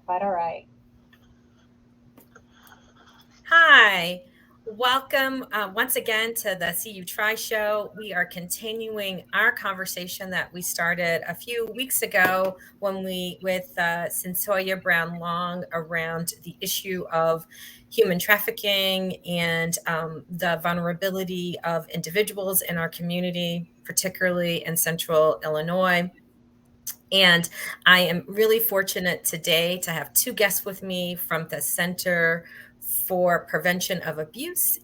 Quite all right. Hi, welcome once again to the See You Try show. We are continuing our conversation that we started a few weeks ago when we with Cyntoia Brown Long around the issue of human trafficking and the vulnerability of individuals in our community, particularly in Central Illinois. And I am really fortunate today to have two guests with me from the Center for Prevention of Abuse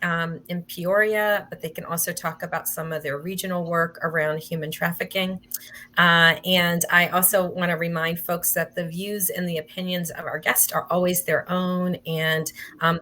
in Peoria, but they can also talk about some of their regional work around human trafficking. And I also want to remind folks that the views and the opinions of our guests are always their own. And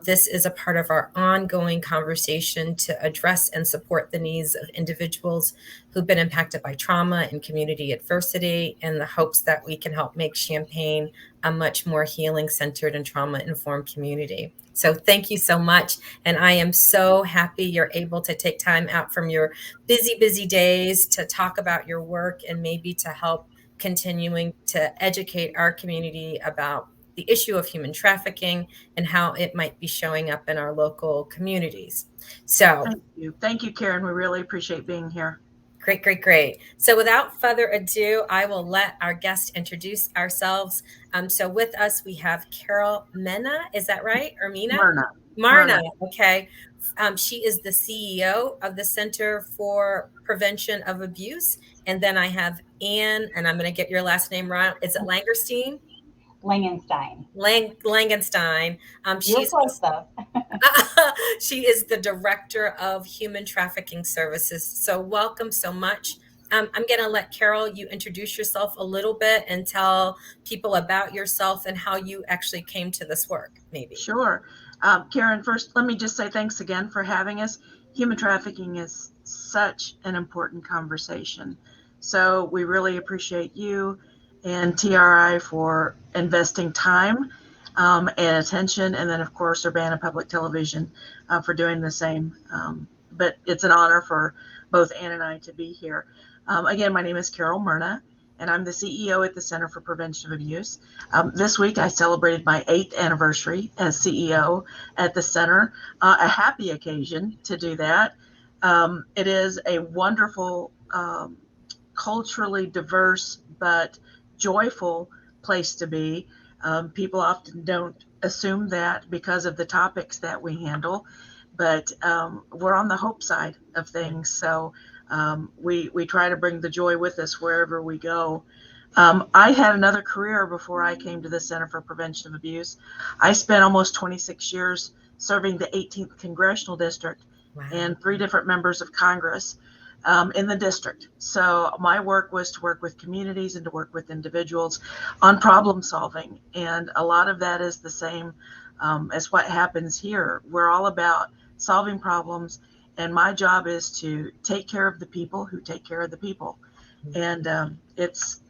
this is a part of our ongoing conversation to address and support the needs of individuals who've been impacted by trauma and community adversity in the hopes that we can help make Champaign a much more healing centered and trauma informed community. So thank you so much. And I am so happy you're able to take time out from your busy days to talk about your work and maybe to help continuing to educate our community about the issue of human trafficking and how it might be showing up in our local communities. So Thank you. Thank you, Karen. We really appreciate being here. great. So without further ado, I will let our guests introduce ourselves. So with us, we have Carol Mena. Is that right? Or Mina? Myrna. Marna. Okay. She is the CEO of the Center for Prevention of Abuse. And then I have Anne, and I'm going to get your last name wrong. Is it Langerstein? Langenstein. Langenstein. You're close though. She is the director of Human Trafficking Services. So welcome so much. I'm going to let Carol, you introduce yourself a little bit and tell people about yourself and how you actually came to this work, maybe. Sure. Karen, first, let me just say thanks again for having us. Human trafficking is such an important conversation. So we really appreciate you and TRI for investing time and attention. And then, of course, Urbana Public Television for doing the same. But it's an honor for both Ann and I to be here. Again, my name is Carol Myrna, and I'm the CEO at the Center for Prevention of Abuse. This week, I celebrated my 8th anniversary as CEO at the center, a happy occasion to do that. It is a wonderful, culturally diverse, but joyful place to be. People often don't assume that because of the topics that we handle, but we're on the hope side of things. So we try to bring the joy with us wherever we go. I had another career before I came to the Center for Prevention of Abuse. I spent almost 26 years serving the 18th Congressional District and 3 different members of Congress in the district. So my work was to work with communities and to work with individuals on problem solving. And a lot of that is the same as what happens here. We're all about solving problems. And my job is to take care of the people who take care of the people. And it's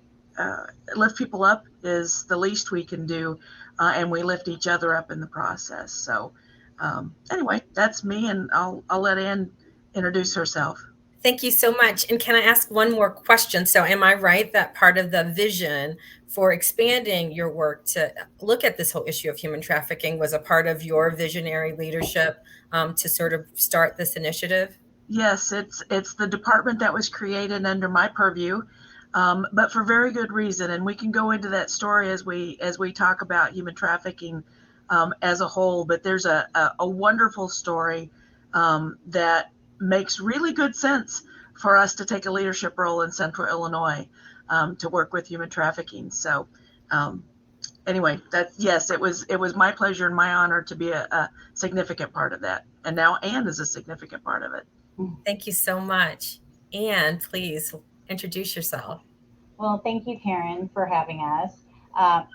lift people up is the least we can do. And we lift each other up in the process. So anyway, that's me. And I'll let Ann introduce herself. Thank you so much. And can I ask one more question? So, am I right that part of the vision for expanding your work to look at this whole issue of human trafficking was a part of your visionary leadership to sort of start this initiative? Yes, it's the department that was created under my purview, but for very good reason. And we can go into that story as we talk about human trafficking as a whole. But there's a wonderful story that makes really good sense for us to take a leadership role in Central Illinois to work with human trafficking. So anyway, yes, it was my pleasure and my honor to be a significant part of that. And now Ann is a significant part of it. Thank you so much. Anne, please introduce yourself. Well, thank you, Karen, for having us.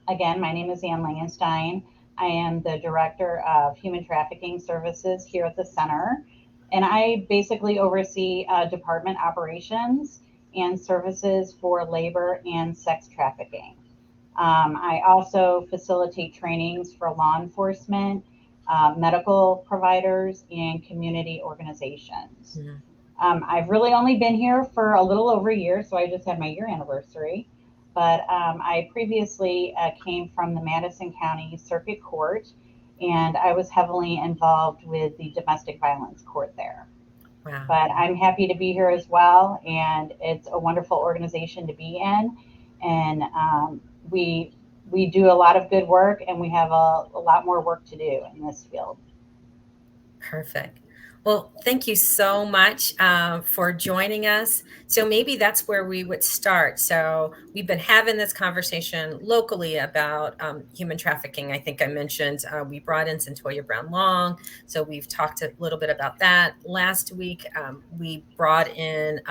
Again, my name is Ann Langenstein. I am the Director of Human Trafficking Services here at the center. And I basically oversee department operations and services for labor and sex trafficking. I also facilitate trainings for law enforcement, medical providers, and community organizations. I've really only been here for a little over a year, so I just had my year anniversary. but I previously came from the Madison County Circuit Court, and I was heavily involved with the domestic violence court there. Wow. But I'm happy to be here as well, and it's a wonderful organization to be in. And we do a lot of good work, and we have a lot more work to do in this field. Perfect. Well, thank you so much for joining us. So maybe that's where we would start. So we've been having this conversation locally about human trafficking. I think I mentioned we brought in Centoya Brown Long. So we've talked a little bit about that. Last week, we brought in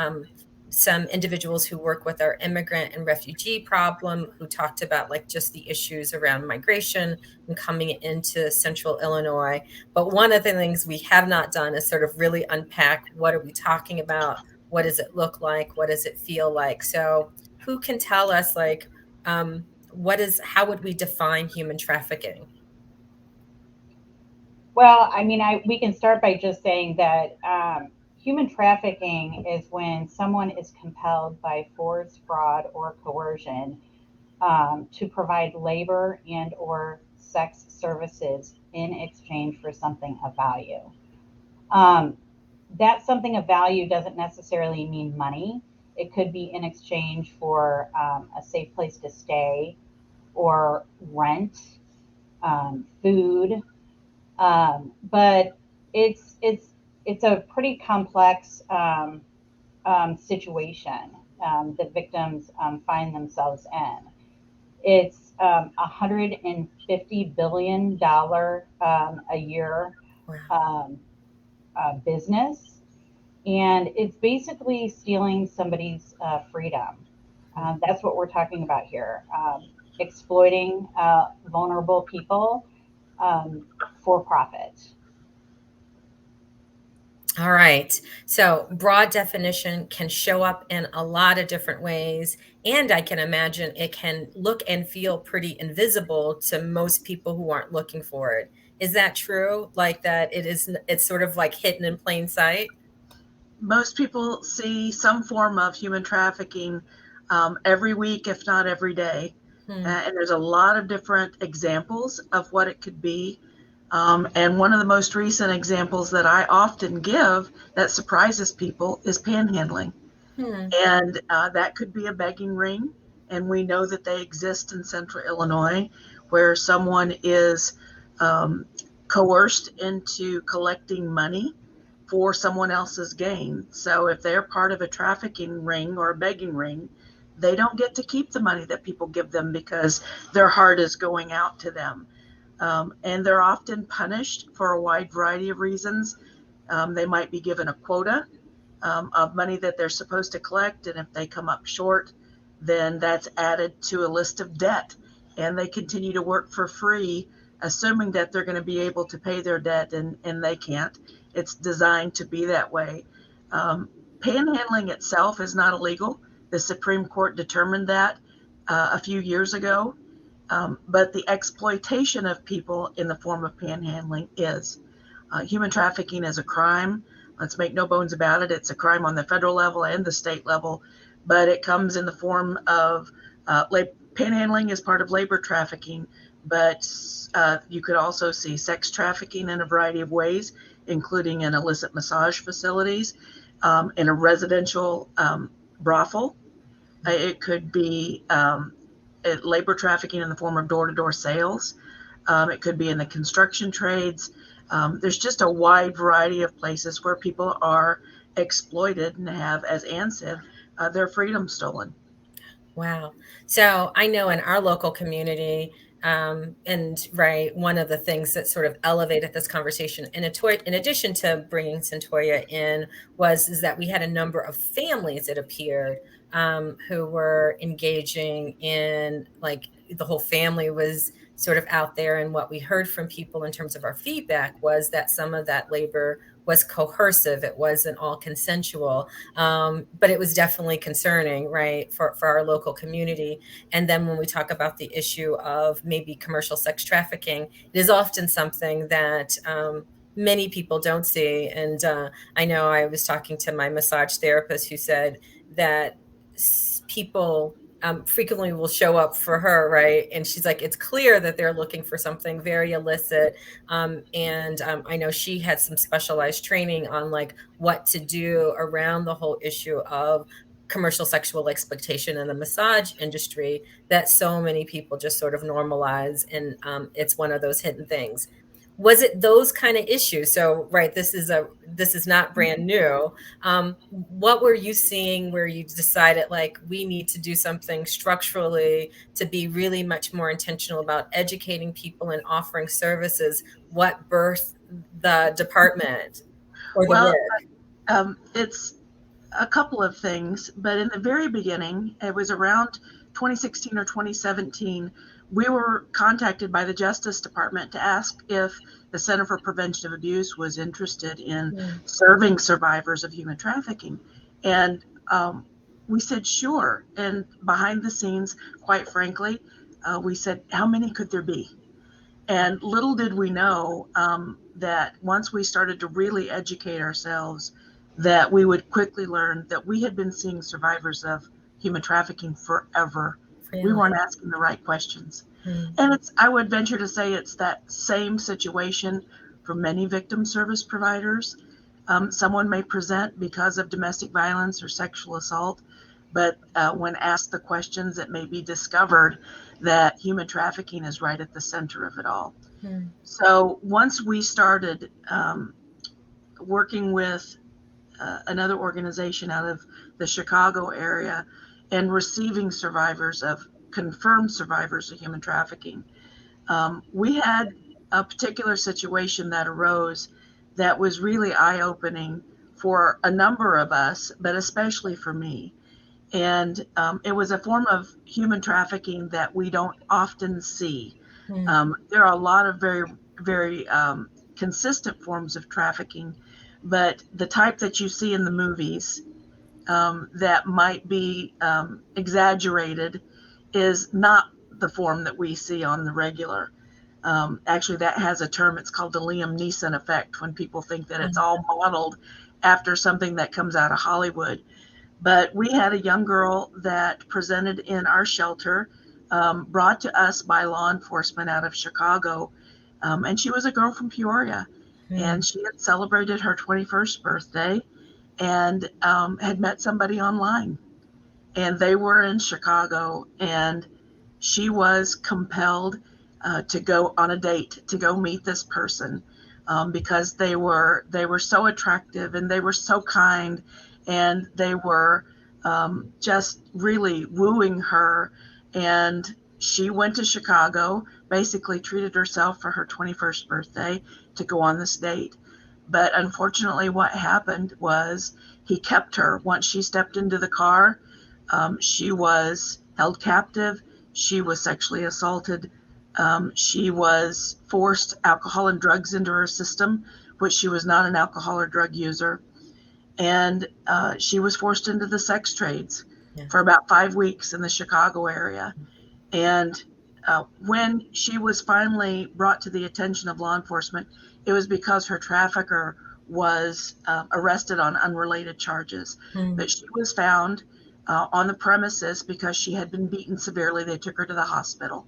some individuals who work with our immigrant and refugee problem, who talked about like just the issues around migration and coming into central Illinois. But one of the things we have not done is sort of really unpack, what are we talking about? What does it look like? What does it feel like? So who can tell us like, how would we define human trafficking? Well, I mean, we can start by just saying that human trafficking is when someone is compelled by force, fraud, or coercion to provide labor and or sex services in exchange for something of value. That something of value doesn't necessarily mean money. It could be in exchange for a safe place to stay, or rent, food. But it's a pretty complex situation that victims find themselves in. It's $150 billion a year business, and it's basically stealing somebody's freedom. That's what we're talking about here. Exploiting vulnerable people for profit. All right. So broad definition can show up in a lot of different ways. And I can imagine it can look and feel pretty invisible to most people who aren't looking for it. Is that true? Like that it's sort of like hidden in plain sight? Most people see some form of human trafficking every week, if not every day. And there's a lot of different examples of what it could be. And one of the most recent examples that I often give that surprises people is panhandling. And that could be a begging ring. And we know that they exist in central Illinois, where someone is coerced into collecting money for someone else's gain. So if they're part of a trafficking ring or a begging ring, they don't get to keep the money that people give them because their heart is going out to them. And they're often punished for a wide variety of reasons. They might be given a quota of money that they're supposed to collect. And if they come up short, then that's added to a list of debt. And they continue to work for free, assuming that they're going to be able to pay their debt, and they can't. It's designed to be that way. Panhandling itself is not illegal. The Supreme Court determined that a few years ago. But the exploitation of people in the form of panhandling is. Human trafficking is a crime. Let's make no bones about it. It's a crime on the federal level and the state level, but it comes in the form of panhandling is part of labor trafficking, but you could also see sex trafficking in a variety of ways, including in illicit massage facilities, in a residential brothel. It could be labor trafficking in the form of door-to-door sales. It could be in the construction trades. There's just a wide variety of places where people are exploited and have, as Ann said, their freedom stolen. Wow. So I know in our local community, and right, one of the things that sort of elevated this conversation, in addition to bringing Centoya in, is that we had a number of families, it appeared, who were engaging in, like, the whole family was sort of out there. And what we heard from people in terms of our feedback was that some of that labor was coercive. It wasn't all consensual, but it was definitely concerning, right, for our local community. And then when we talk about the issue of maybe commercial sex trafficking, it is often something that many people don't see. And I know I was talking to my massage therapist who said that people frequently will show up for her, right? And she's like, it's clear that they're looking for something very illicit. I know she had some specialized training on like what to do around the whole issue of commercial sexual exploitation in the massage industry that so many people just sort of normalize. And it's one of those hidden things. Was it those kind of issues? So, right, this is not brand new. What were you seeing where you decided like we need to do something structurally to be really much more intentional about educating people and offering services? What birthed the department or the Well, work? it's a couple of things, but in the very beginning, it was around 2016 or 2017, we were contacted by the Justice Department to ask if the Center for Prevention of Abuse was interested in serving survivors of human trafficking. And we said, sure. And behind the scenes, quite frankly, we said, how many could there be? And little did we know that once we started to really educate ourselves, that we would quickly learn that we had been seeing survivors of human trafficking forever. Really? We weren't asking the right questions. And I would venture to say it's that same situation for many victim service providers. Someone may present because of domestic violence or sexual assault, but when asked the questions, it may be discovered that human trafficking is right at the center of it all. So once we started working with another organization out of the Chicago area and receiving confirmed survivors of human trafficking, we had a particular situation that arose that was really eye-opening for a number of us, but especially for me. And it was a form of human trafficking that we don't often see. There are a lot of very, very consistent forms of trafficking, but the type that you see in the movies that might be exaggerated is not the form that we see on the regular. Actually, that has a term. It's called the Liam Neeson effect, when people think that it's all modeled after something that comes out of Hollywood. But we had a young girl that presented in our shelter, brought to us by law enforcement out of Chicago. And she was a girl from Peoria. And she had celebrated her 21st birthday and had met somebody online. And they were in Chicago, and she was compelled to go on a date to go meet this person because they were so attractive and they were so kind, and they were just really wooing her. And she went to Chicago, basically treated herself for her 21st birthday to go on this date. But unfortunately, what happened was he kept her. Once she stepped into the car, she was held captive. She was sexually assaulted. She was forced alcohol and drugs into her system, which she was not an alcohol or drug user. And she was forced into the sex trades for about 5 weeks in the Chicago area. And when she was finally brought to the attention of law enforcement, it was because her trafficker was arrested on unrelated charges. But she was found on the premises because she had been beaten severely. They took her to the hospital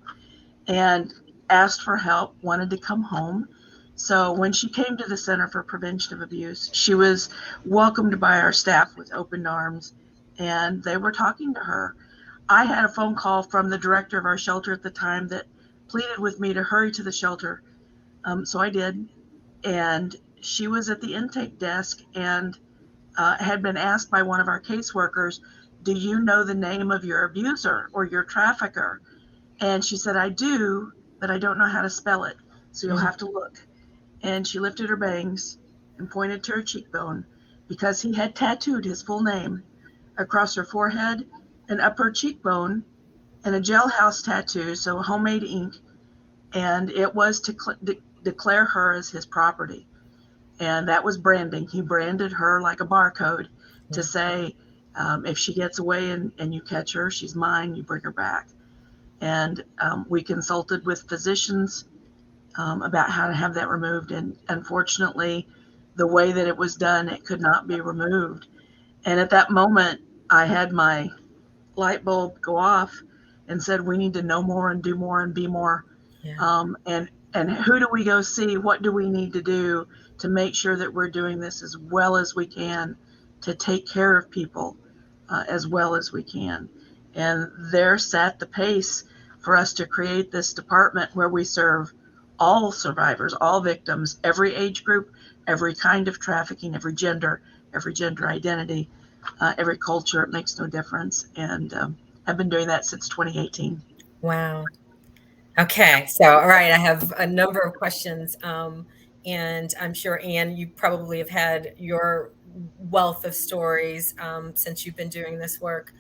and asked for help, wanted to come home. So when she came to the Center for Prevention of Abuse, she was welcomed by our staff with open arms, and they were talking to her. I had a phone call from the director of our shelter at the time that pleaded with me to hurry to the shelter. So I did. And she was at the intake desk and had been asked by one of our caseworkers, do you know the name of your abuser or your trafficker? And she said, I do, but I don't know how to spell it. So you'll have to look. And she lifted her bangs and pointed to her cheekbone because he had tattooed his full name across her forehead and upper cheekbone, and a jailhouse tattoo, so homemade ink. And it was to declare her as his property. And that was branding. He branded her like a barcode to say, if she gets away and you catch her, she's mine, you bring her back. And we consulted with physicians about how to have that removed. And unfortunately, the way that it was done, it could not be removed. And at that moment, I had my light bulb go off and said, we need to know more and do more and be more. Yeah. And who do we go see? What do we need to do to make sure that we're doing this as well as we can to take care of people as well as we can? And there set the pace for us to create this department where we serve all survivors, all victims, every age group, every kind of trafficking, every gender identity, every culture. It makes no difference. And I've been doing that since 2018. Wow. Okay. So, all right. I have a number of questions. And I'm sure, Anne, you probably have had your wealth of stories since you've been doing this work.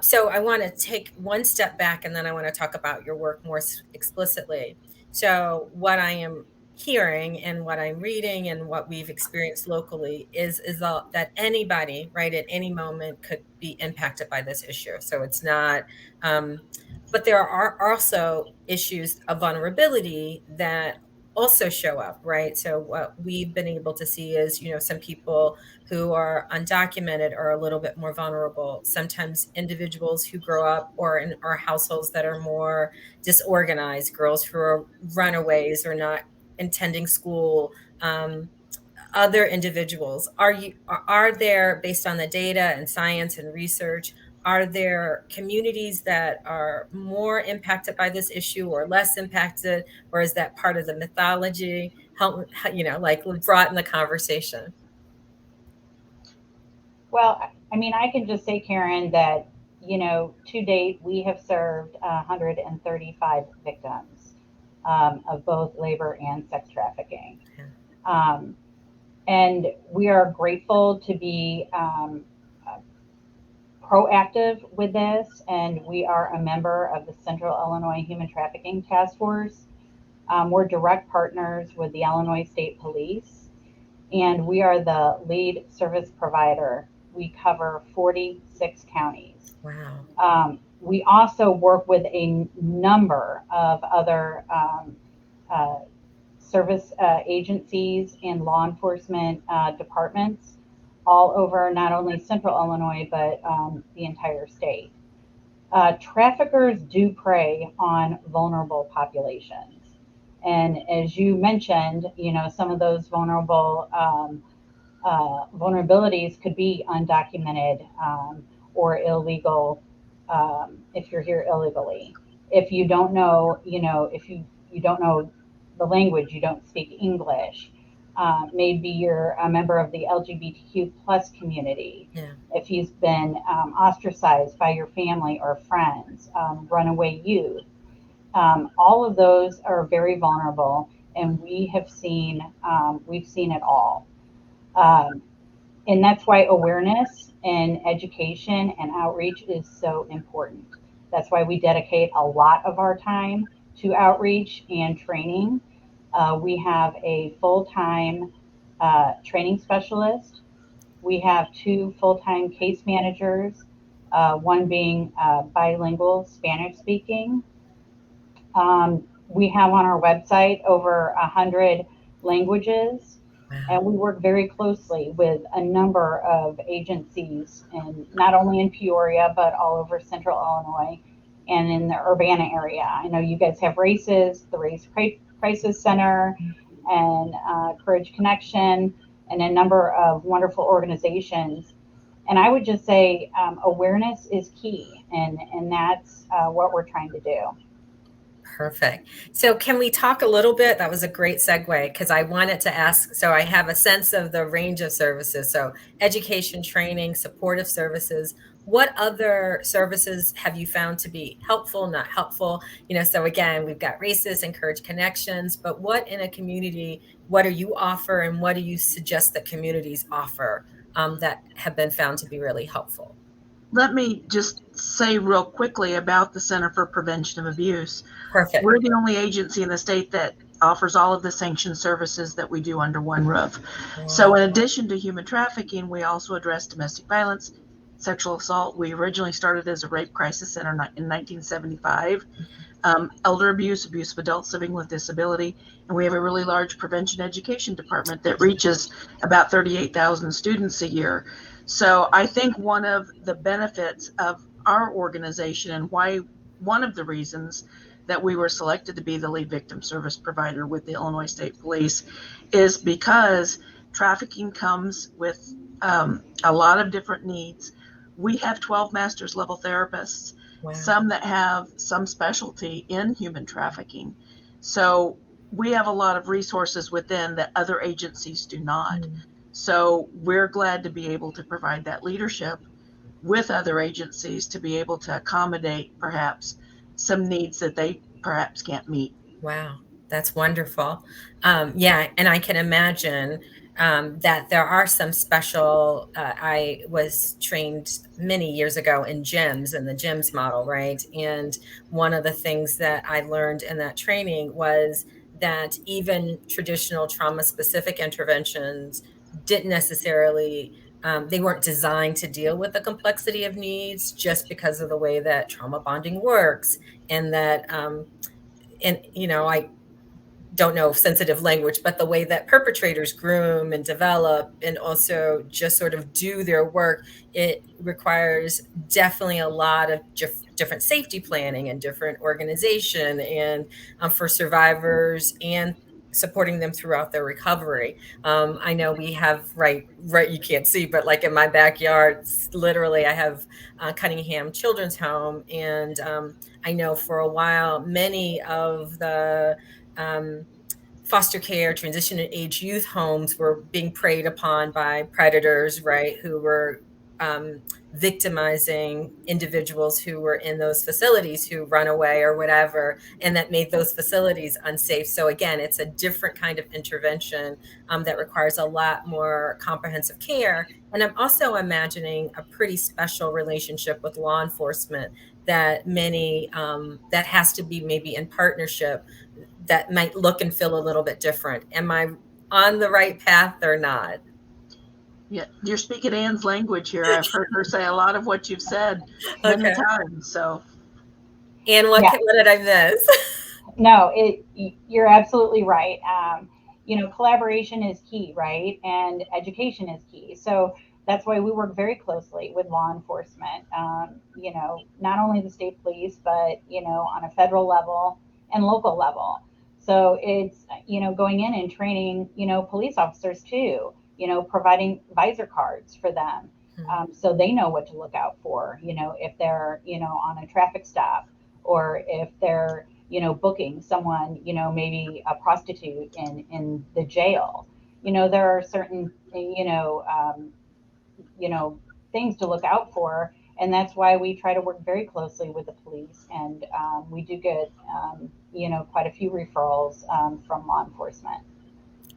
So I want to take one step back and then I want to talk about your work more explicitly. So what I am hearing and what I'm reading and what we've experienced locally is that anybody, right, at any moment could be impacted by this issue. So it's not, but there are also issues of vulnerability that also show up, right? So what we've been able to see is, some people who are undocumented are a little bit more vulnerable. Sometimes individuals who grow up or in our households that are more disorganized, girls who are runaways or not attending school, other individuals. Are there, based on the data and science and research, are there communities that are more impacted by this issue or less impacted, or is that part of the mythology? Help, like broaden the conversation. Well, I mean, I can just say, Karen, that, to date, we have served 135 victims of both labor and sex trafficking. And we are grateful to be proactive with this, and we are a member of the Central Illinois Human Trafficking Task Force. We're direct partners with the Illinois State Police, and we are the lead service provider. We cover 46 counties. Wow. We also work with a number of other service agencies and law enforcement departments all over not only Central Illinois, but the entire state. Traffickers do prey on vulnerable populations. And as you mentioned, some of those vulnerabilities could be undocumented or illegal if you're here illegally. If you don't know, if you don't know the language, you don't speak English, maybe you're a member of the LGBTQ plus community. Yeah. If you've been ostracized by your family or friends, runaway youth, all of those are very vulnerable, and we've seen it all. And that's why awareness and education and outreach is so important. That's why we dedicate a lot of our time to outreach and training. We have a full-time training specialist. We have 2 full-time case managers, one being bilingual Spanish speaking. We have on our website over 100 languages. And we work very closely with a number of agencies, and not only in Peoria, but all over Central Illinois and in the Urbana area. I know you guys have RACES, the Race Crisis Center, and Courage Connection, and a number of wonderful organizations. And I would just say awareness is key, and that's what we're trying to do. Perfect. So can we talk a little bit? That was a great segue, because I wanted to ask, so I have a sense of the range of services. So education, training, supportive services. What other services have you found to be helpful, not helpful? So again, we've got RACES, Encourage Connections, but what in a community, what do you offer and what do you suggest that communities offer that have been found to be really helpful? Let me just say real quickly about the Center for Prevention of Abuse. Perfect. We're the only agency in the state that offers all of the sanctioned services that we do under one roof. Wow. So in addition to human trafficking, we also address domestic violence, sexual assault. We originally started as a rape crisis center in 1975. Elder abuse, abuse of adults living with disability, and we have a really large prevention education department that reaches about 38,000 students a year. So I think one of the benefits of our organization and why one of the reasons that we were selected to be the lead victim service provider with the Illinois State Police is because trafficking comes with a lot of different needs. We have 12 master's level therapists, Wow. some that have some specialty in human trafficking. So we have a lot of resources within that other agencies do not. So we're glad to be able to provide that leadership with other agencies to be able to accommodate perhaps some needs that they perhaps can't meet. Wow, that's wonderful. Yeah, and I can imagine that there are some special. I was trained many years ago in GIMS and the GIMS model, right? And one of the things that I learned in that training was that even traditional trauma-specific interventions didn't necessarily. They weren't designed to deal with the complexity of needs just because of the way that trauma bonding works, and that. And I don't know sensitive language, but the way that perpetrators groom and develop and also just sort of do their work, it requires definitely a lot of different safety planning and different organization and for survivors and supporting them throughout their recovery. I know we have right you can't see, but like in my backyard, literally I have Cunningham Children's Home, and I know for a while many of the foster care, transition and age youth homes were being preyed upon by predators, right, who were victimizing individuals who were in those facilities who run away or whatever, and that made those facilities unsafe. So again, it's a different kind of intervention that requires a lot more comprehensive care. And I'm also imagining a pretty special relationship with law enforcement that that has to be maybe in partnership, that might look and feel a little bit different. Am I on the right path or not? Yeah, you're speaking Anne's language here. I've heard her say a lot of what you've said many times. So, Anne, what did I miss? No, you're absolutely right. Collaboration is key, right? And education is key. So that's why we work very closely with law enforcement. Not only the state police, but on a federal level and local level. So it's going in and training police officers too. Providing visor cards for them, so they know what to look out for. If they're on a traffic stop, or if they're booking someone, maybe a prostitute in the jail. There are certain things to look out for, and that's why we try to work very closely with the police, and we do get quite a few referrals from law enforcement.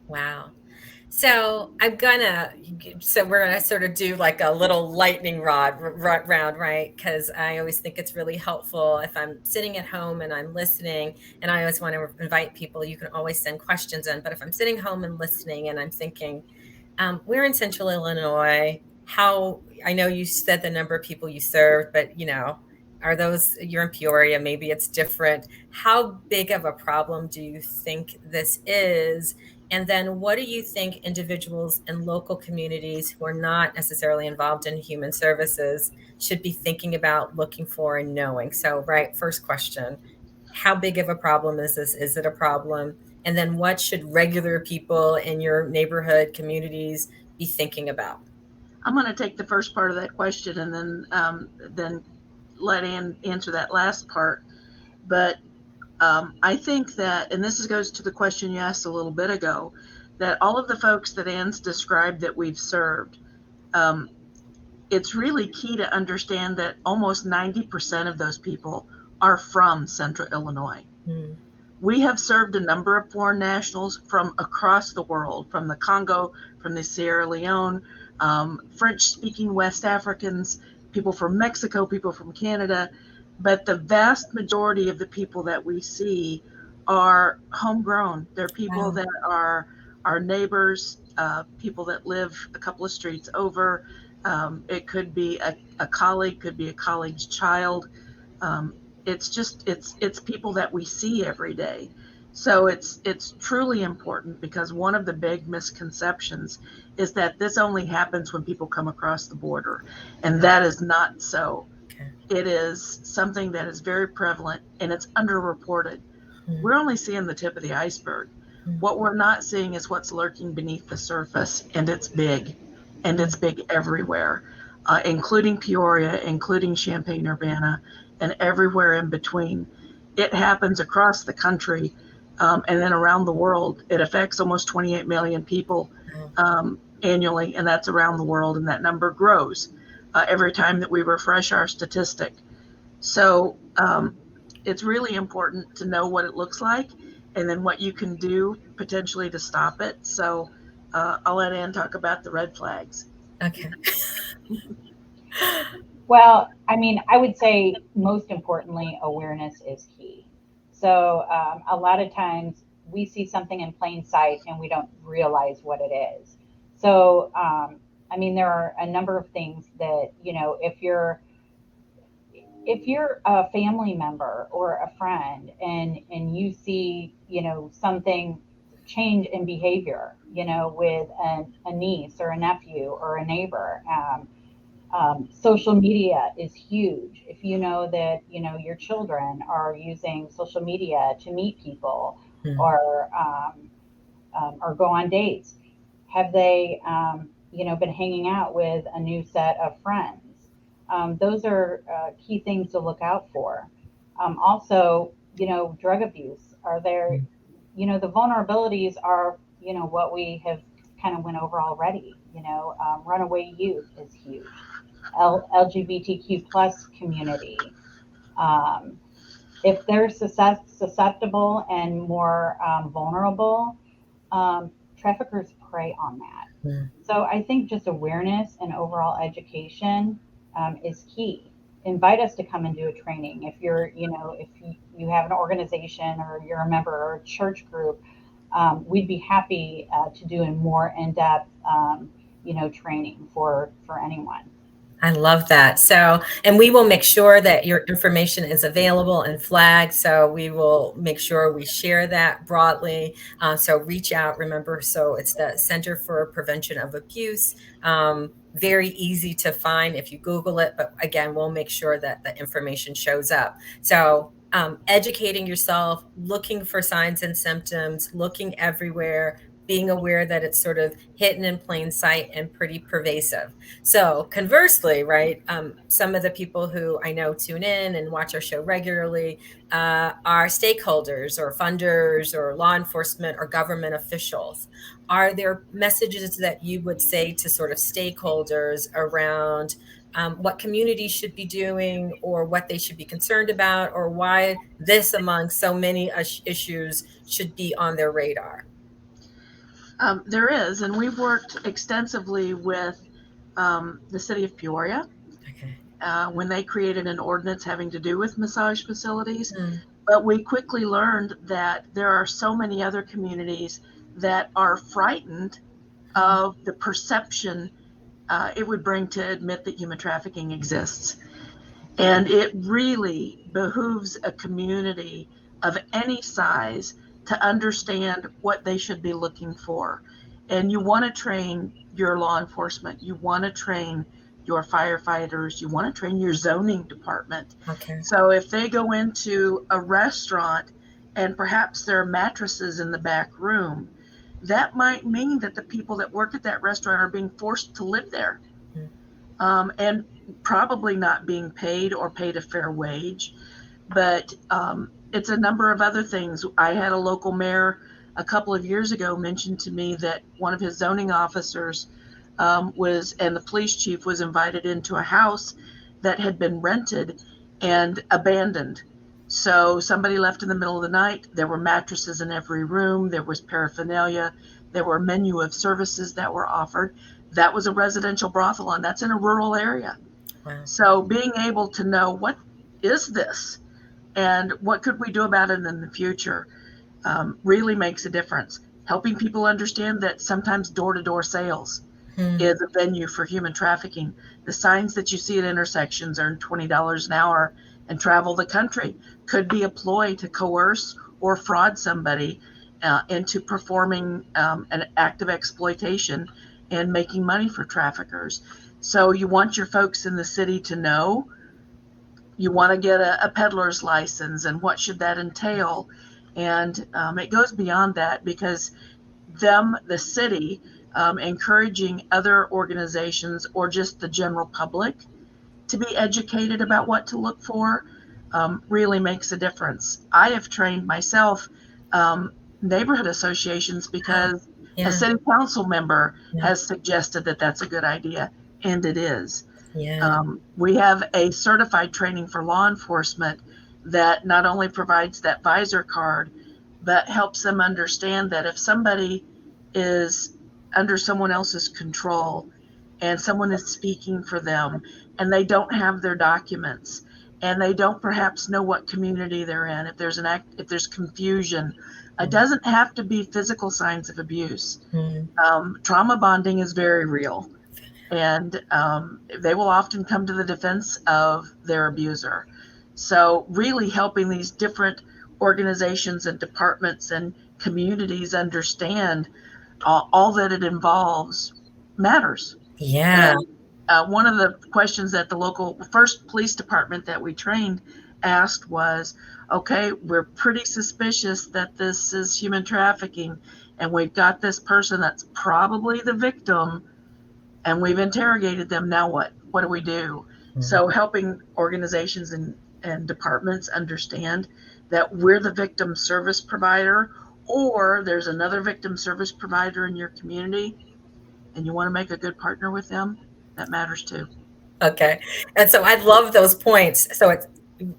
Wow. So we're gonna sort of do like a little lightning rod round, right? Because I always think it's really helpful if I'm sitting at home and I'm listening, and I always want to invite people. You can always send questions in, but if I'm sitting home and listening and I'm thinking, we're in Central Illinois. I know you said the number of people you serve, but you're in Peoria, maybe it's different. How big of a problem do you think this is? And then what do you think individuals in local communities who are not necessarily involved in human services should be thinking about, looking for, and knowing? So, right, first question, how big of a problem is this? Is it a problem? And then what should regular people in your neighborhood communities be thinking about? I'm going to take the first part of that question and then let Anne answer that last part. But I think that, and this goes to the question you asked a little bit ago, that all of the folks that Anne's described that we've served, it's really key to understand that almost 90% of those people are from Central Illinois. Mm. We have served a number of foreign nationals from across the world, from the Congo, from the Sierra Leone, French-speaking West Africans, people from Mexico, people from Canada. But the vast majority of the people that we see are homegrown. They're people that are our neighbors, people that live a couple of streets over. It could be a colleague, could be a colleague's child. It's people that we see every day. So it's truly important, because one of the big misconceptions is that this only happens when people come across the border, and that is not so. Okay. it is something that is very prevalent and it's underreported. We're only seeing the tip of the iceberg. What we're not seeing is what's lurking beneath the surface, and it's big, and it's big everywhere, including Peoria, including Champaign-Urbana, and everywhere in between. It happens across the country, and then around the world. It affects almost 28 million people annually, and that's around the world, and that number grows every time that we refresh our statistic. So it's really important to know what it looks like and then what you can do potentially to stop it. So I'll let Ann talk about the red flags. Okay. Well, I mean, I would say most importantly, awareness is key. So a lot of times we see something in plain sight and we don't realize what it is. So, I mean, there are a number of things that, you know, if you're a family member or a friend and you see, you know, something change in behavior, you know, with a niece or a nephew or a neighbor, social media is huge. If you know that, you know, your children are using social media to meet people or go on dates, have they, you know, been hanging out with a new set of friends? Those are key things to look out for. Also, you know, drug abuse. Are there, you know, the vulnerabilities are, you know, what we have kind of went over already. You know, runaway youth is huge. LGBTQ plus community. If they're susceptible and more vulnerable, traffickers prey on that. So I think just awareness and overall education is key. Invite us to come and do a training. If you're, you know, if you have an organization or you're a member or a church group, we'd be happy to do a more in-depth, you know, training for anyone. I love that. So, and we will make sure that your information is available and flagged. So we will make sure we share that broadly. So reach out, remember, so it's the Center for Prevention of Abuse. Very easy to find if you Google it, but again, we'll make sure that the information shows up. So educating yourself, looking for signs and symptoms, looking everywhere, being aware that it's sort of hidden in plain sight and pretty pervasive. So conversely, right, some of the people who I know tune in and watch our show regularly are stakeholders or funders or law enforcement or government officials. Are there messages that you would say to sort of stakeholders around what communities should be doing or what they should be concerned about or why this among so many issues should be on their radar? There is, and we've worked extensively with the city of Peoria when they created an ordinance having to do with massage facilities. But we quickly learned that there are so many other communities that are frightened of the perception it would bring to admit that human trafficking exists. And it really behooves a community of any size to understand what they should be looking for. And you want to train your law enforcement, you want to train your firefighters, you want to train your zoning department. Okay. So if they go into a restaurant and perhaps there are mattresses in the back room, that might mean that the people that work at that restaurant are being forced to live there. And probably not being paid or paid a fair wage. But it's a number of other things. I had a local mayor a couple of years ago mention to me that one of his zoning officers and the police chief was invited into a house that had been rented and abandoned. So somebody left in the middle of the night. There were mattresses in every room. There was paraphernalia. There were a menu of services that were offered. That was a residential brothel, and that's in a rural area. Wow. So being able to know what is this and what could we do about it in the future really makes a difference. Helping people understand that sometimes door-to-door sales is a venue for human trafficking. The signs that you see at intersections earn $20 an hour and travel the country could be a ploy to coerce or fraud somebody into performing an act of exploitation and making money for traffickers. So you want your folks in the city to know you want to get a peddler's license, and what should that entail? And it goes beyond that, because the city, encouraging other organizations or just the general public to be educated about what to look for, really makes a difference. I have trained myself, neighborhood associations, because Yeah. a city council member Yeah. has suggested that that's a good idea, and it is. Yeah. We have a certified training for law enforcement that not only provides that visor card, but helps them understand that if somebody is under someone else's control and someone is speaking for them and they don't have their documents and they don't perhaps know what community they're in, if there's confusion, it doesn't have to be physical signs of abuse. Trauma bonding is very real, and they will often come to the defense of their abuser. So really helping these different organizations and departments and communities understand all that it involves matters. Yeah. And one of the questions that the local first police department that we trained asked was, okay, we're pretty suspicious that this is human trafficking, and we've got this person that's probably the victim, and we've interrogated them. Now what? What do we do? So helping organizations and departments understand that we're the victim service provider, or there's another victim service provider in your community, and you want to make a good partner with them, that matters too. Okay. And so I love those points. So it's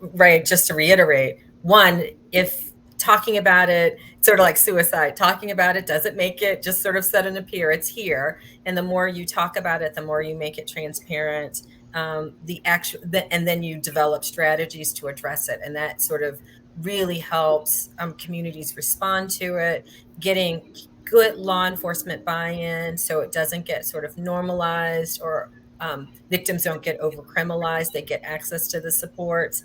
right. Just to reiterate, one, if talking about it, sort of like suicide, talking about it doesn't make it just sort of sudden appear. It's here. And the more you talk about it, the more you make it transparent. And then you develop strategies to address it. And that sort of really helps communities respond to it, getting good law enforcement buy-in so it doesn't get sort of normalized, or victims don't get over-criminalized. They get access to the supports,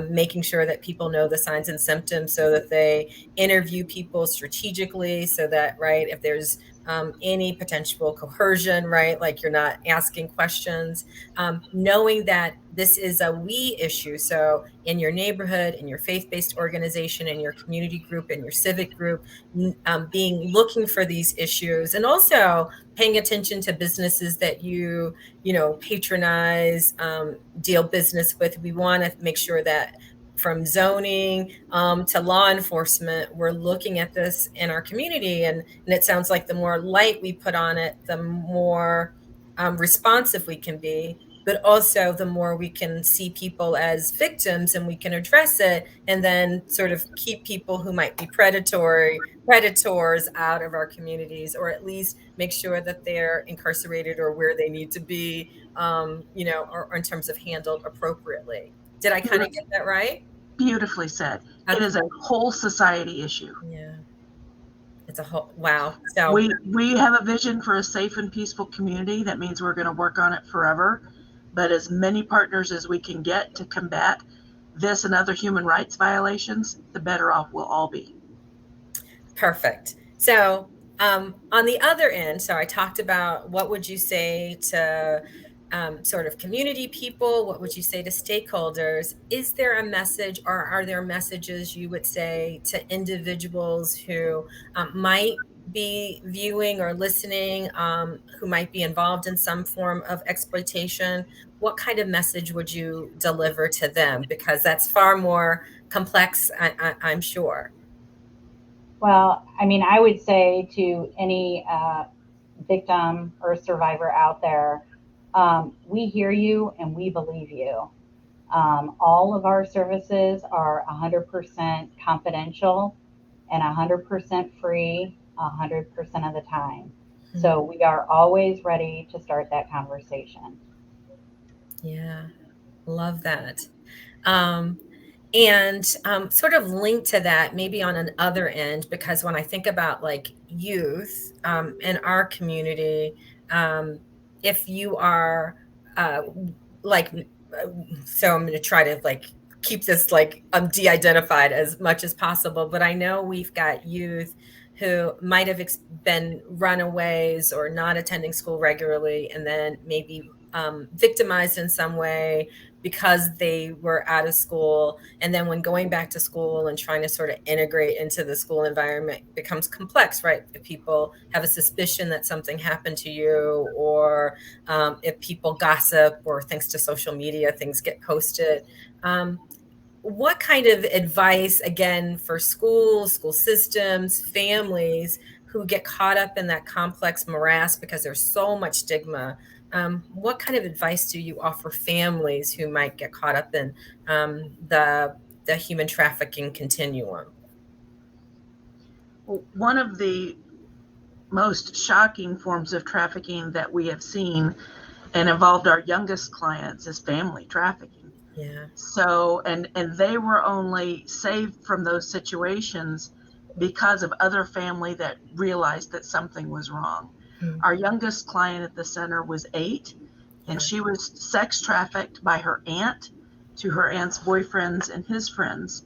making sure that people know the signs and symptoms so that they interview people strategically, so that, right, if there's any potential coercion, right, like you're not asking questions, knowing that this is a we issue. So in your neighborhood, in your faith-based organization, in your community group, in your civic group, looking for these issues, and also paying attention to businesses that you patronize, deal business with. We want to make sure that from zoning to law enforcement, we're looking at this in our community. And it sounds like the more light we put on it, the more responsive we can be, but also the more we can see people as victims and we can address it, and then sort of keep people who might be predators out of our communities, or at least make sure that they're incarcerated or where they need to be, or in terms of handled appropriately. Did I kind of get that right? Beautifully said. Okay. It is a whole society issue. Yeah. It's a whole, wow. So we have a vision for a safe and peaceful community. That means we're going to work on it forever. But as many partners as we can get to combat this and other human rights violations, the better off we'll all be. Perfect. So on the other end, so I talked about what would you say to sort of community people, what would you say to stakeholders? Is there a message, or are there messages you would say to individuals who might be viewing or listening, who might be involved in some form of exploitation? What kind of message would you deliver to them? Because that's far more complex, I'm sure. Well, I mean, I would say to any victim or survivor out there, we hear you and we believe you. All of our services are 100% confidential and 100% free 100% of the time. So we are always ready to start that conversation. Yeah, love that. And sort of linked to that, maybe on an other end, because when I think about like youth in our community, if you are so I'm going to try to like keep this like de-identified as much as possible, but I know we've got youth who might have been runaways or not attending school regularly, and then maybe victimized in some way because they were out of school. And then when going back to school and trying to sort of integrate into the school environment becomes complex, right? If people have a suspicion that something happened to you, or if people gossip, or thanks to social media, things get posted. What kind of advice, again, for schools, school systems, families who get caught up in that complex morass because there's so much stigma? What kind of advice do you offer families who might get caught up in the human trafficking continuum? One of the most shocking forms of trafficking that we have seen and involved our youngest clients is family trafficking. Yeah. So, and they were only saved from those situations because of other family that realized that something was wrong. Mm. Our youngest client at the center was 8, and she was sex trafficked by her aunt to her aunt's boyfriends and his friends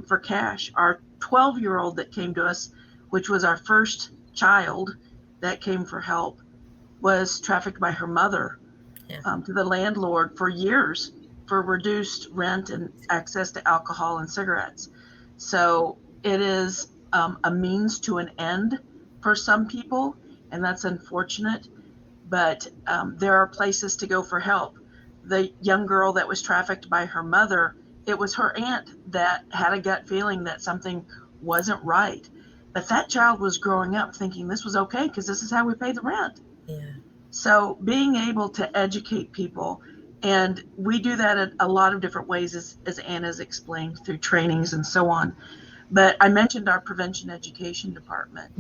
for cash. Our 12-year-old that came to us, which was our first child that came for help, was trafficked by her mother to the landlord for years for reduced rent and access to alcohol and cigarettes. So it is a means to an end for some people, and that's unfortunate, but there are places to go for help. The young girl that was trafficked by her mother, it was her aunt that had a gut feeling that something wasn't right. But that child was growing up thinking this was okay because this is how we pay the rent. Yeah. So being able to educate people, and we do that in a lot of different ways, as Anna's explained, through trainings and so on. But I mentioned our prevention education department,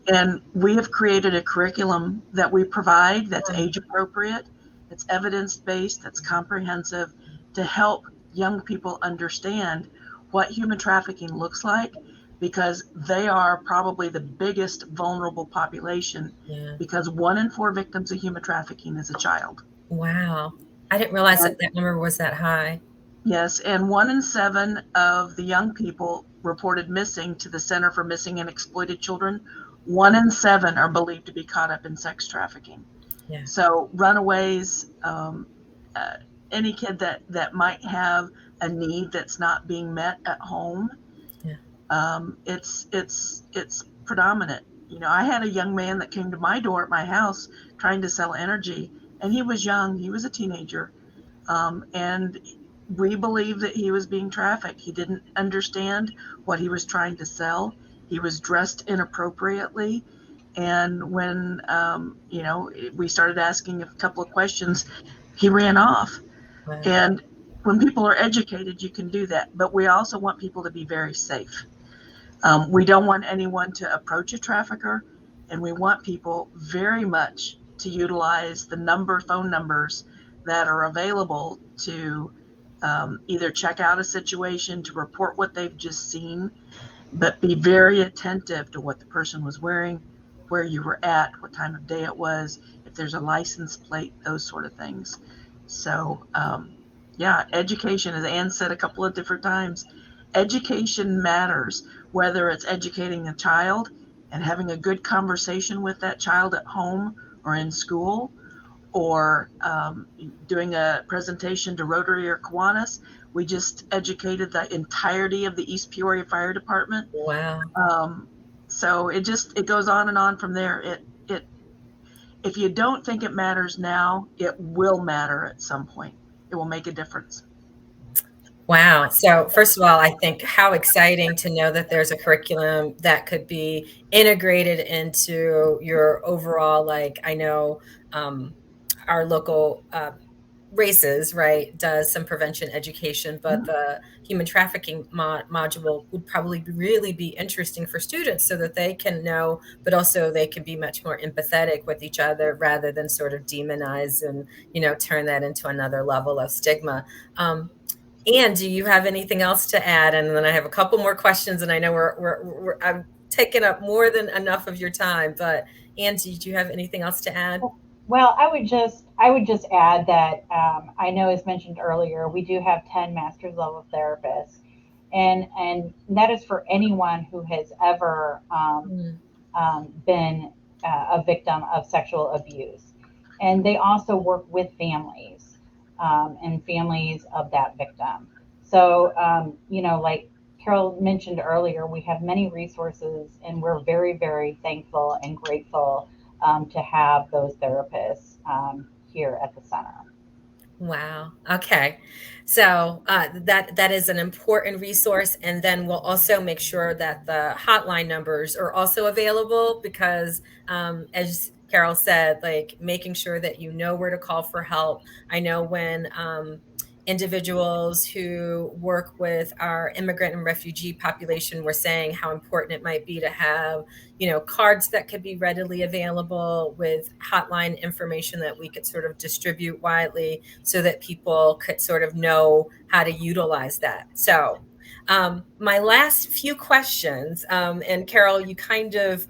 and we have created a curriculum that we provide that's age appropriate, that's evidence-based, that's comprehensive, to help young people understand what human trafficking looks like, because they are probably the biggest vulnerable population, because 1 in 4 victims of human trafficking is a child. Wow. I didn't realize that number was that high. Yes, and 1 in 7 of the young people reported missing to the Center for Missing and Exploited Children. 1 in 7 are believed to be caught up in sex trafficking. Yeah. So runaways, any kid that might have a need that's not being met at home, it's predominant. You know, I had a young man that came to my door at my house trying to sell energy, and he was young, he was a teenager, and we believe that he was being trafficked. He didn't understand what he was trying to sell. He was dressed inappropriately, and when we started asking a couple of questions, he ran off. Wow. And when people are educated, you can do that, but we also want people to be very safe. We don't want anyone to approach a trafficker, and we want people very much to utilize the phone numbers that are available to either check out a situation, to report what they've just seen, but be very attentive to what the person was wearing, where you were at, what time of day it was, if there's a license plate, those sort of things. So education, as Ann said a couple of different times, education matters, whether it's educating a child and having a good conversation with that child at home or in school, or doing a presentation to Rotary or Kiwanis. We just educated the entirety of the East Peoria Fire Department. Wow. So it goes on and on from there. If you don't think it matters now, it will matter at some point. It will make a difference. Wow. So first of all, I think how exciting to know that there's a curriculum that could be integrated into your overall, like, I know our local races, right, does some prevention education, but the human trafficking module would probably really be interesting for students so that they can know, but also they can be much more empathetic with each other rather than sort of demonize and, turn that into another level of stigma. Ann, do you have anything else to add? And then I have a couple more questions, and I know I'm taking up more than enough of your time, but Ann, did you have anything else to add? Well, I would just add that I know, as mentioned earlier, we do have 10 master's level therapists, and that is for anyone who has ever been a victim of sexual abuse. And they also work with families. and families of that victim. So, like Carol mentioned earlier, we have many resources, and we're very, very thankful and grateful to have those therapists here at the center. Wow. Okay. So that is an important resource, and then we'll also make sure that the hotline numbers are also available because, as Carol said, like making sure that you know where to call for help. I know when individuals who work with our immigrant and refugee population were saying how important it might be to have, cards that could be readily available with hotline information that we could sort of distribute widely so that people could sort of know how to utilize that. So my last few questions, and Carol, you kind of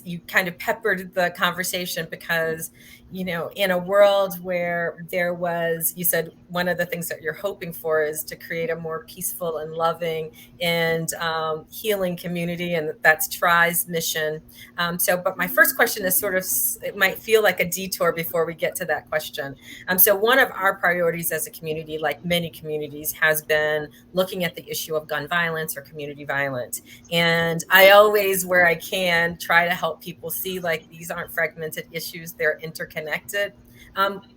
you kind of peppered the conversation because, in a world where you said one of the things that you're hoping for is to create a more peaceful and loving and healing community, and that's TRI's mission. But my first question is it might feel like a detour before we get to that question. So one of our priorities as a community, like many communities, has been looking at the issue of gun violence or community violence. And I always, where I can, try to help people see like these aren't fragmented issues, they're interconnected.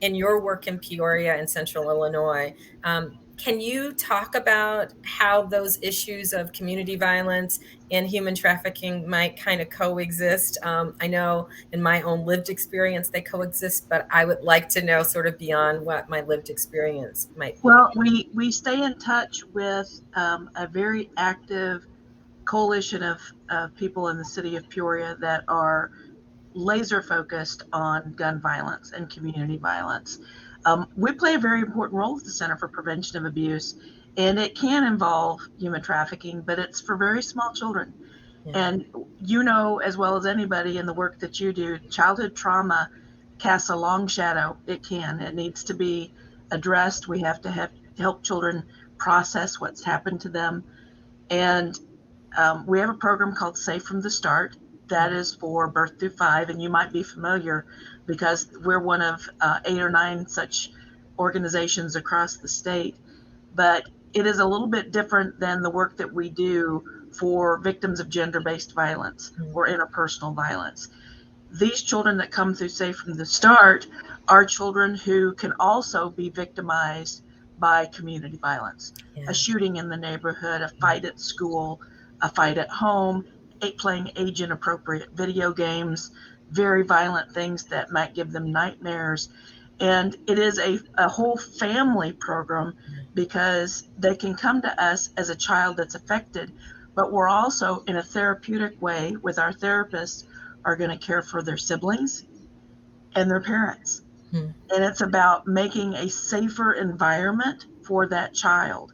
In your work in Peoria and Central Illinois, can you talk about how those issues of community violence and human trafficking might kind of coexist? I know in my own lived experience they coexist, but I would like to know sort of beyond what my lived experience might be. Well, we stay in touch with a very active coalition of people in the city of Peoria that are laser focused on gun violence and community violence. We play a very important role at the Center for Prevention of Abuse, and it can involve human trafficking, but it's for very small children. Yeah. And as well as anybody in the work that you do, childhood trauma casts a long shadow. It needs to be addressed. We have to help children process what's happened to them. And we have a program called Safe from the Start that is for birth through 5, and you might be familiar because we're one of 8 or 9 such organizations across the state. But it is a little bit different than the work that we do for victims of gender-based violence or interpersonal violence. These children that come through Safe from the Start are children who can also be victimized by community violence. Yeah. A shooting in the neighborhood, a fight at school, a fight at home, playing age-inappropriate video games, very violent things that might give them nightmares. And it is a whole family program because they can come to us as a child that's affected, but we're also in a therapeutic way with our therapists are going to care for their siblings and their parents. And it's about making a safer environment for that child.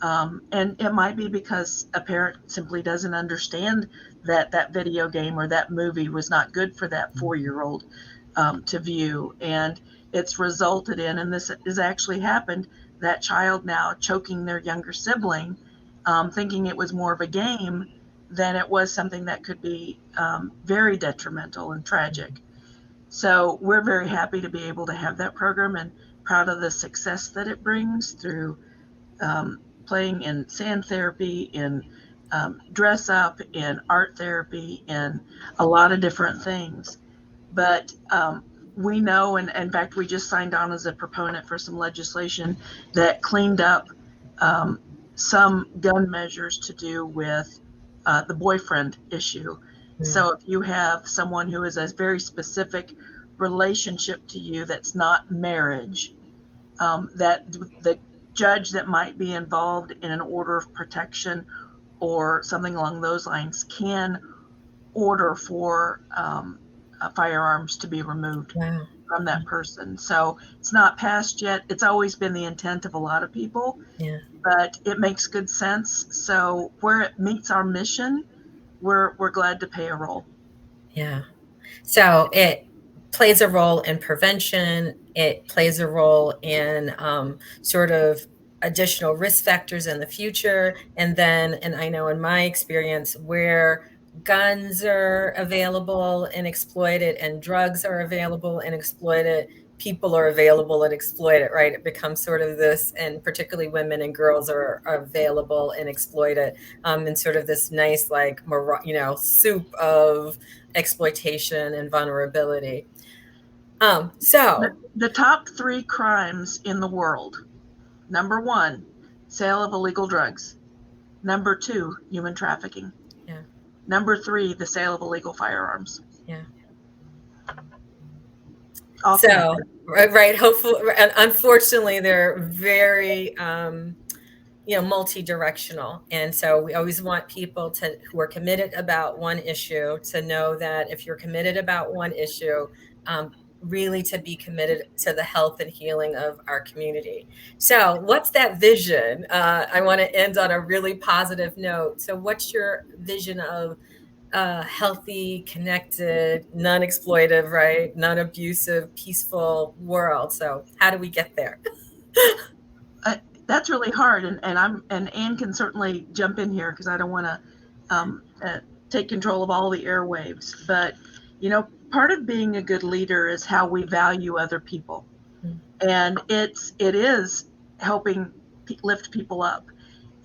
And it might be because a parent simply doesn't understand that video game or that movie was not good for that 4-year-old to view. And it's resulted in, and this has actually happened, that child now choking their younger sibling, thinking it was more of a game than it was something that could be very detrimental and tragic. So we're very happy to be able to have that program and proud of the success that it brings through playing in sand therapy, in dress up, in art therapy, in a lot of different things. But we know, and in fact, we just signed on as a proponent for some legislation that cleaned up some gun measures to do with the boyfriend issue. So if you have someone who is a very specific relationship to you that's not marriage, that the judge that might be involved in an order of protection or something along those lines can order for firearms to be removed from that person. So it's not passed yet. It's always been the intent of a lot of people, but it makes good sense. So where it meets our mission, we're glad to play a role. Yeah. So it plays a role in prevention. It plays a role in sort of additional risk factors in the future. And I know in my experience where guns are available and exploited and drugs are available and exploited, people are available and exploited, right? It becomes sort of this, and particularly women and girls are available and exploited in sort of this nice, like, soup of exploitation and vulnerability. So the top 3 crimes in the world: number 1, sale of illegal drugs; number 2, human trafficking; yeah, number 3, the sale of illegal firearms. yeah. All So, connected. right. Hopefully, and unfortunately, they're very, multi-directional. And so we always want people who are committed about one issue to know that if you're committed about one issue, really to be committed to the health and healing of our community. So what's that vision? I want to end on a really positive note. So what's your vision of healthy, connected, non-exploitive, right? Non-abusive, peaceful world? So how do we get there? That's really hard, and Anne can certainly jump in here because I don't want to take control of all the airwaves. But part of being a good leader is how we value other people, and it is helping lift people up.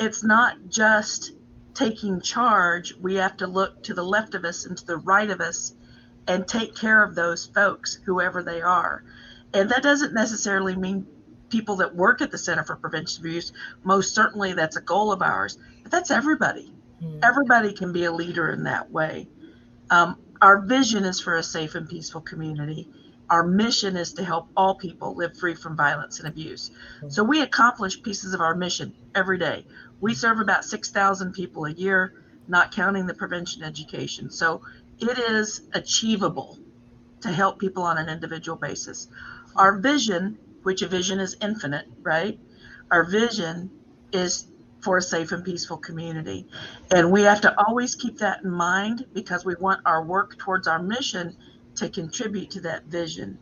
It's not just taking charge. We have to look to the left of us and to the right of us and take care of those folks, whoever they are. And that doesn't necessarily mean people that work at the Center for Prevention of Abuse. Most certainly that's a goal of ours, but that's everybody. Everybody can be a leader in that way. Our vision is for a safe and peaceful community. Our mission is to help all people live free from violence and abuse. So we accomplish pieces of our mission every day. We serve about 6,000 people a year, not counting the prevention education. So it is achievable to help people on an individual basis. Our vision, which a vision is infinite, right? Our vision is for a safe and peaceful community. And we have to always keep that in mind because we want our work towards our mission to contribute to that vision.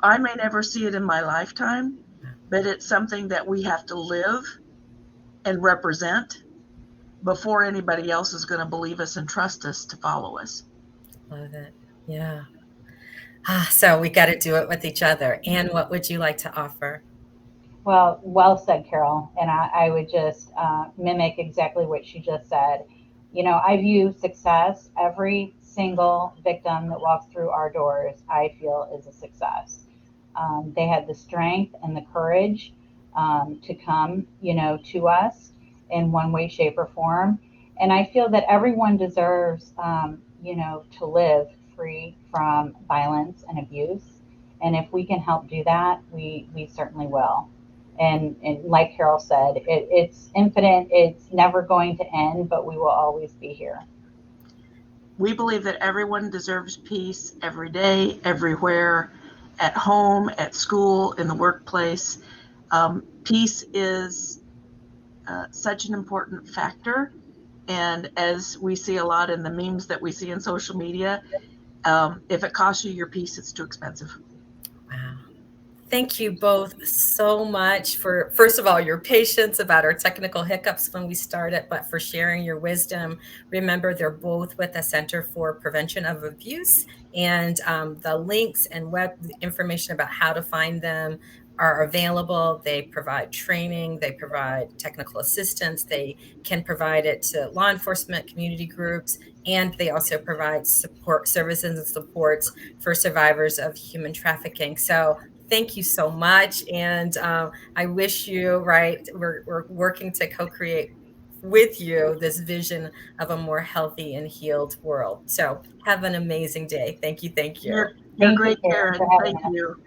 I may never see it in my lifetime, but it's something that we have to live and represent before anybody else is going to believe us and trust us to follow us. Love it. Yeah. So we got to do it with each other. Anne, what would you like to offer? Well said, Carol. And I would just mimic exactly what she just said. I view success. Every single victim that walks through our doors, I feel, is a success. They had the strength and the courage to come, to us in one way, shape, or form. And I feel that everyone deserves, to live free from violence and abuse. And if we can help do that, we certainly will. And like Carol said, it's infinite. It's never going to end, but we will always be here. We believe that everyone deserves peace every day, everywhere, at home, at school, in the workplace. Peace is such an important factor. And as we see a lot in the memes that we see in social media, if it costs you your peace, it's too expensive. Wow. Thank you both so much for, first of all, your patience about our technical hiccups when we started, but for sharing your wisdom. Remember, they're both with the Center for Prevention of Abuse, and the links and web information about how to find them are available. They provide training, they provide technical assistance, they can provide it to law enforcement, community groups, and they also provide support services and supports for survivors of human trafficking. So thank you so much. And I wish you, we're working to co-create with you this vision of a more healthy and healed world. So have an amazing day. Thank you. Thank you. You're great, Karen. Thank you.